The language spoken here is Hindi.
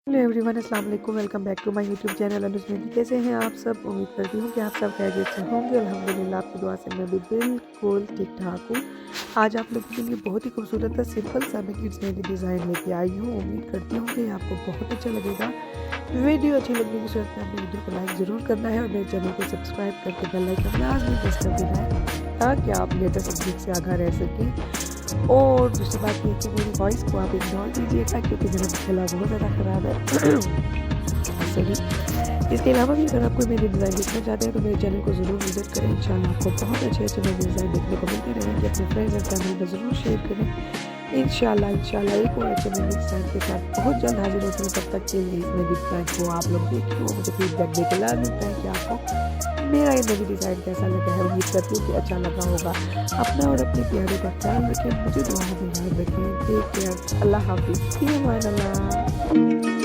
हेलो एवरीवन, अस्सलाम वालेकुम। Welcome back to my YouTube channel Anu's mehndi. कैसे हैं आप सब? उम्मीद करती हूँ कि आप सब खैरियत से होंगे। अल्हम्दुलिल्लाह आपकी दुआ से मैं भी बिल्कुल ठीक ठाक हूँ। आज आप लोगों के लिए बहुत ही खूबसूरत सा सिंपल सा मैं किड्स मेहंदी डिज़ाइन लेके आई हूँ। उम्मीद करती हूँ कि आपको बहुत अच्छा लगेगा। वीडियो अच्छी लगने की सूरत में अपने वीडियो को लाइक ज़रूर करना है और मेरे चैनल को सब्सक्राइब करके बेल आइकन लाजमी प्रेस कर देना है ताकि आप लेटेस्ट अपडेट से आगाह रह सकें। और दूसरी बात ये कि मेरी वॉइस को आप इग्नोर कीजिएगा क्योंकि मेरा गला बहुत ज़्यादा ख़राब है। सॉरी। इसके अलावा भी अगर आप कोई मेरे डिज़ाइन देखना चाहते हैं तो मेरे चैनल को ज़रूर विजिट करें। इंशाल्लाह आपको बहुत अच्छे मेरे डिज़ाइन देखने को मिलते रहेंगे। अपने फ्रेंड्स एंड फैमिली में ज़रूर शेयर करें। इंशाल्लाह एक और अच्छे मेरे डिज़ाइन के साथ बहुत जल्द हाजिर होती हूँ। तब तक के लिए इस मेरे डिज़ाइन को आप लोग देखिए और मुझे फीडबैक देकर ला मिलता है कि आपको मेरा ये नई डिज़ाइन कैसा लगा है। उम्मीद करती हूँ कि अच्छा लगा होगा। अपना और अपने प्यारों का ख्याल रखें, मुझे दुआओं में याद रखें। Take care. अल्लाह हाफिज़। फ़ी अमान अल्लाह।